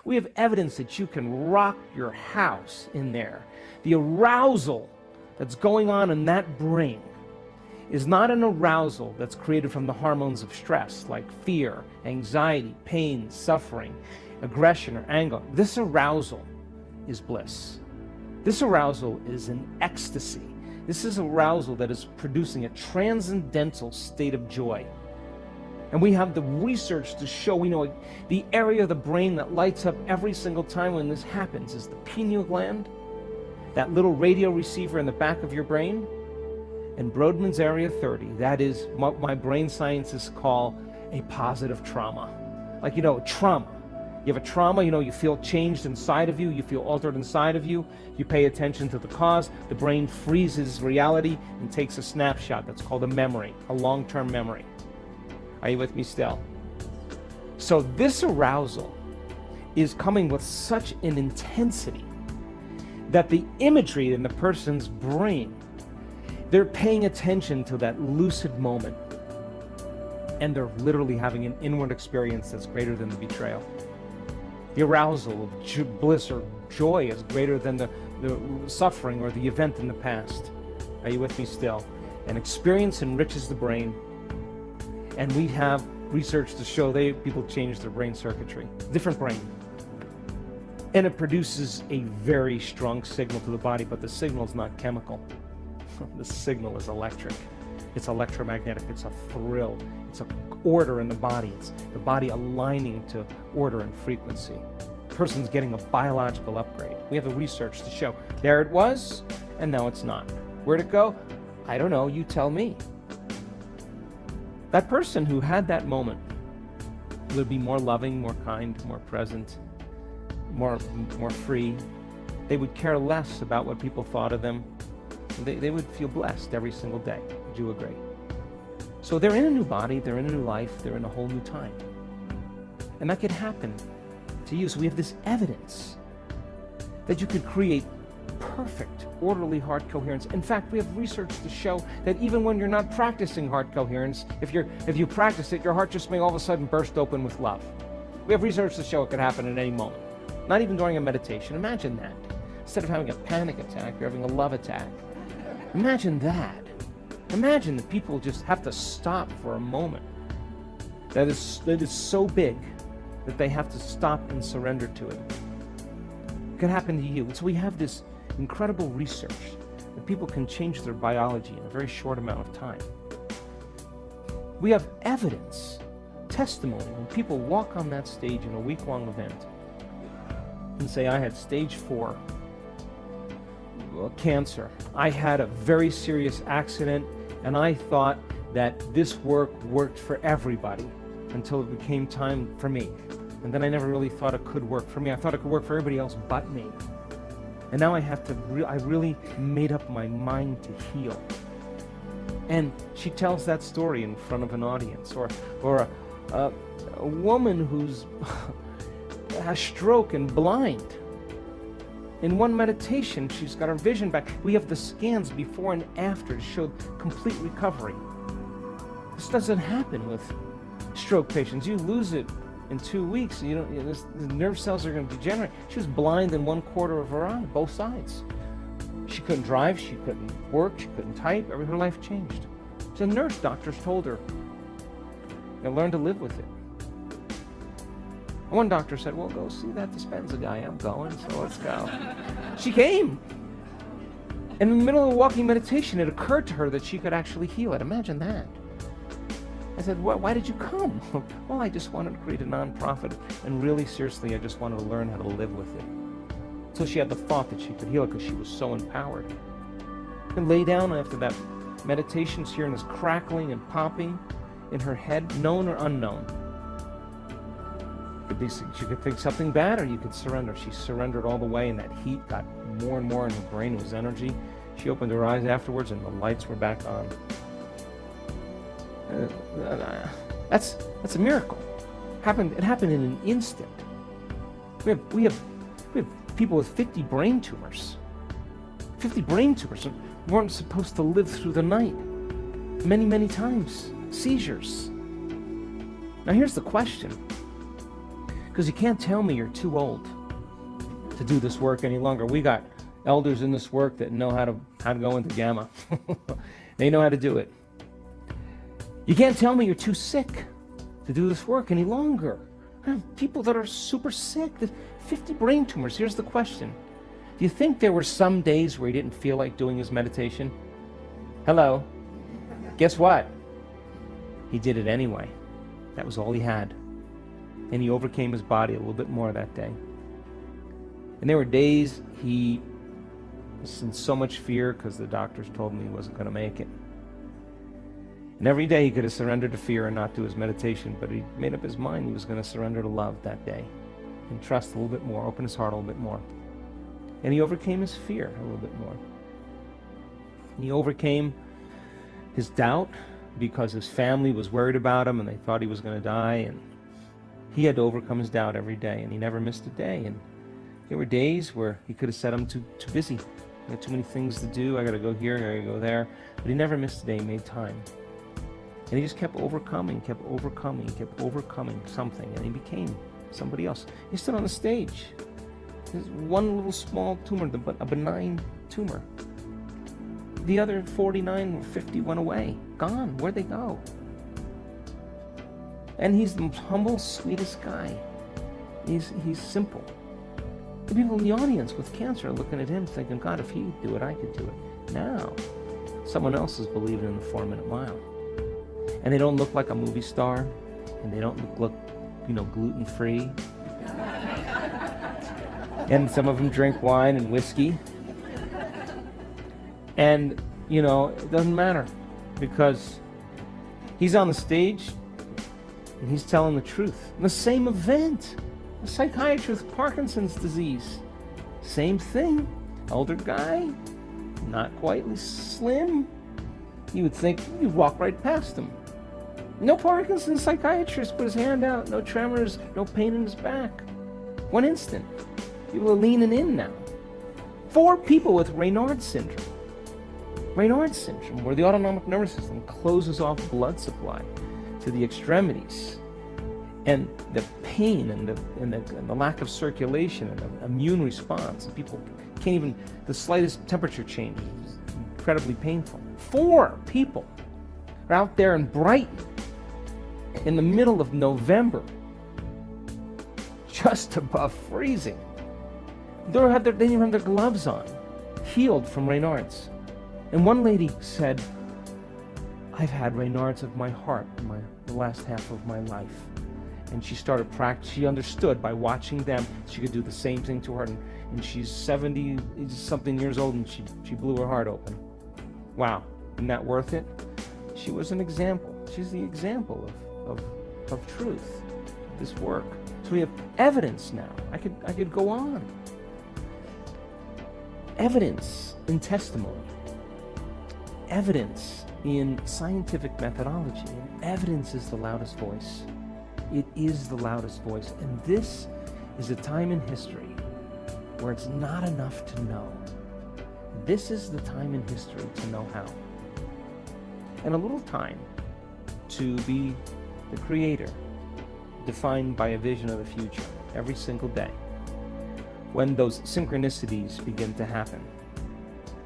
We have evidence that you can rock your house in there. The arousal that's going on in that brain is not an arousal that's created from the hormones of stress, like fear, anxiety, pain, suffering, aggression, or anger. This arousal is bliss. This arousal is an ecstasy. This is arousal that is producing a transcendental state of joy. And we have the research to show, we know the area of the brain that lights up every single time when this happens is the pineal gland, that little radio receiver in the back of your brain, and Brodmann's area 30. That is what my brain scientists call a positive trauma. Like, trauma. You have a trauma, you feel changed inside of you, you feel altered inside of you, you pay attention to the cause, the brain freezes reality and takes a snapshot. That's called a memory, a long-term memory. Are you with me still? So this arousal is coming with such an intensity that the imagery in the person's brain, they're paying attention to that lucid moment, and they're literally having an inward experience that's greater than the betrayal. The arousal of bliss or joy is greater than the suffering or the event in the past. Are you with me still? An experience enriches the brain, and we have research to show people change their brain circuitry, different brain. And it produces a very strong signal to the body, but the signal is not chemical. The signal is electric. It's electromagnetic. It's a thrill. It's an order in the body. It's the body aligning to order and frequency. The person's getting a biological upgrade. We have the research to show there it was, and now it's not. Where'd it go? I don't know. You tell me. That person who had that moment would be more loving, more kind, more present, more free. They would care less about what people thought of them. They would feel blessed every single day. Would you agree? So they're in a new body, they're in a new life, they're in a whole new time. And that could happen to you. So we have this evidence that you could create perfect, orderly heart coherence. In fact, we have research to show that even when you're not practicing heart coherence, if you practice it, your heart just may all of a sudden burst open with love. We have research to show it could happen at any moment, not even during a meditation. Imagine that. Instead of having a panic attack, you're having a love attack. Imagine that. Imagine that people just have to stop for a moment. That is so big that they have to stop and surrender to it. It could happen to you. So we have this incredible research that people can change their biology in a very short amount of time. We have evidence, testimony, when people walk on that stage in a week-long event and say, I had stage 4 cancer. I had a very serious accident, and I thought that this worked for everybody until it became time for me. And then I never really thought it could work for me. I thought it could work for everybody else but me. And now I really made up my mind to heal. And she tells that story in front of an audience. Or a woman who's has stroke and blind. In one meditation, she's got her vision back. We have the scans before and after to show complete recovery. This doesn't happen with stroke patients. You lose it in 2 weeks. The nerve cells are going to degenerate. She was blind in 1/4 of her eye, both sides. She couldn't drive, she couldn't work, she couldn't type. Her life changed. So the nurse doctors told her, learn to live with it. One doctor said, well, go see that Dispenza guy. I'm going, so let's go. She came. And in the middle of a walking meditation, it occurred to her that she could actually heal it. Imagine that. I said, why did you come? Well, I just wanted to create a nonprofit, and really seriously, I just wanted to learn how to live with it. So she had the thought that she could heal it because she was so empowered. And lay down after that meditation, she's hearing this crackling and popping in her head, known or unknown. She could think something bad, or you could surrender. She surrendered all the way, and that heat got more and more in her brain. It was energy. She opened her eyes afterwards, and the lights were back on. That's a miracle. It happened in an instant. We have people with 50 brain tumors. 50 brain tumors weren't supposed to live through the night. Many, many times. Seizures. Now here's the question. Because you can't tell me you're too old to do this work any longer. We got elders in this work that know how to go into gamma. They know how to do it. You can't tell me you're too sick to do this work any longer. I have people that are super sick, 50 brain tumors. Here's the question. Do you think there were some days where he didn't feel like doing his meditation? Hello. Guess what? He did it anyway. That was all he had. And he overcame his body a little bit more that day. And there were days he was in so much fear because the doctors told him he wasn't going to make it. And every day he could have surrendered to fear and not do his meditation, but he made up his mind he was going to surrender to love that day and trust a little bit more, open his heart a little bit more. And he overcame his fear a little bit more. And he overcame his doubt because his family was worried about him and they thought he was going to die, and he had to overcome his doubt every day, and he never missed a day. And there were days where he could have said, I'm too busy. I got too many things to do. I got to go here, I got to go there. But he never missed a day. He made time. And he just kept overcoming something, and he became somebody else. He stood on the stage. There's one little small tumor, a benign tumor. The other 49 or 50 went away, gone. Where'd they go? And he's the most humble, sweetest guy. He's simple. The people in the audience with cancer are looking at him thinking, God, if he could do it, I could do it. Now, someone else is believing in the 4-minute mile. And they don't look like a movie star, and they don't look gluten-free. And some of them drink wine and whiskey. And, it doesn't matter, because he's on the stage and he's telling the truth. In the same event, a psychiatrist with Parkinson's disease, same thing. Older guy, not quite slim. You would think you'd walk right past him. No Parkinson's, psychiatrist put his hand out, no tremors, no pain in his back. One instant. People are leaning in now. 4 people with Raynaud's syndrome. Raynaud's syndrome, where the autonomic nervous system closes off blood supply to the extremities. And the pain and the lack of circulation and the immune response. And people can't even, the slightest temperature change is incredibly painful. 4 people are out there in Brighton in the middle of November, just above freezing. They didn't even have their gloves on, healed from Raynaud's. And one lady said, I've had Raynaud's of my heart the last half of my life. And she started practicing. She understood by watching them, she could do the same thing to her. And she's 70-something years old, and she blew her heart open. Wow, isn't that worth it? She was an example. She's the example of truth, this work. So we have evidence now. I could go on. Evidence in testimony. Evidence in scientific methodology. And evidence is the loudest voice. It is the loudest voice. And this is a time in history where it's not enough to know. This is the time in history to know how. And a little time to be the creator, defined by a vision of the future every single day. When those synchronicities begin to happen,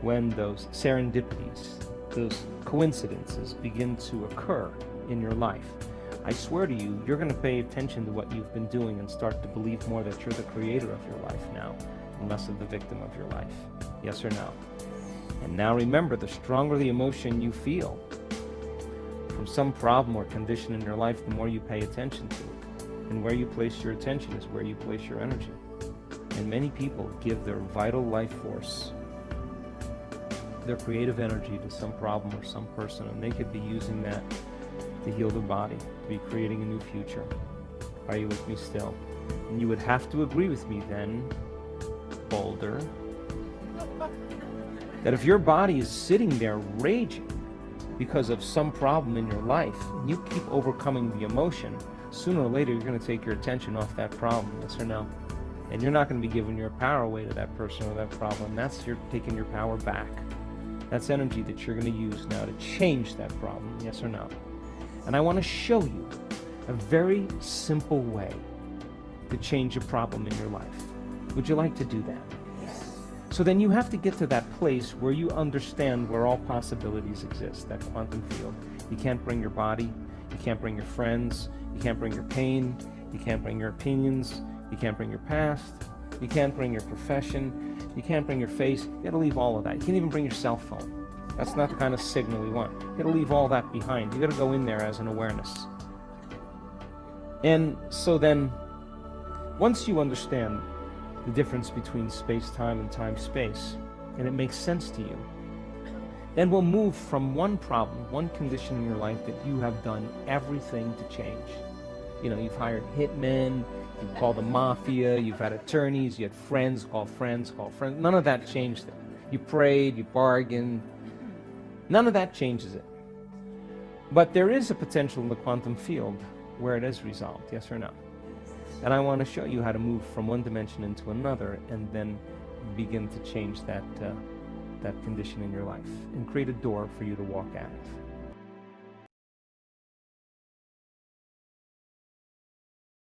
when those serendipities, those coincidences begin to occur in your life, I swear to you, you're going to pay attention to what you've been doing and start to believe more that you're the creator of your life now, and less of the victim of your life. Yes or no? And now remember, the stronger the emotion you feel from some problem or condition in your life, the more you pay attention to it. And where you place your attention is where you place your energy. And many people give their vital life force, their creative energy, to some problem or some person, and they could be using that to heal their body, to be creating a new future. Are you with me still? And you would have to agree with me then, Boulder, that if your body is sitting there raging because of some problem in your life, and you keep overcoming the emotion, sooner or later you're going to take your attention off that problem, yes or no? And you're not going to be giving your power away to that person or that problem. You're taking your power back. That's energy that you're going to use now to change that problem, yes or no? And I want to show you a very simple way to change a problem in your life. Would you like to do that? So then you have to get to that place where you understand where all possibilities exist, that quantum field. You can't bring your body, you can't bring your friends, you can't bring your pain, you can't bring your opinions, you can't bring your past, you can't bring your profession, you can't bring your face. You gotta leave all of that. You can't even bring your cell phone. That's not the kind of signal we want. You gotta leave all that behind. You gotta go in there as an awareness. And so then, once you understand the difference between space-time and time-space, and it makes sense to you, then we'll move from one problem, one condition in your life that you have done everything to change. You know, you've hired hitmen, you've called the mafia, you've had attorneys, you had friends, call friends. None of that changed it. You prayed, you bargained. None of that changes it. But there is a potential in the quantum field where it is resolved, yes or no? And I want to show you how to move from one dimension into another and then begin to change that condition in your life and create a door for you to walk out of.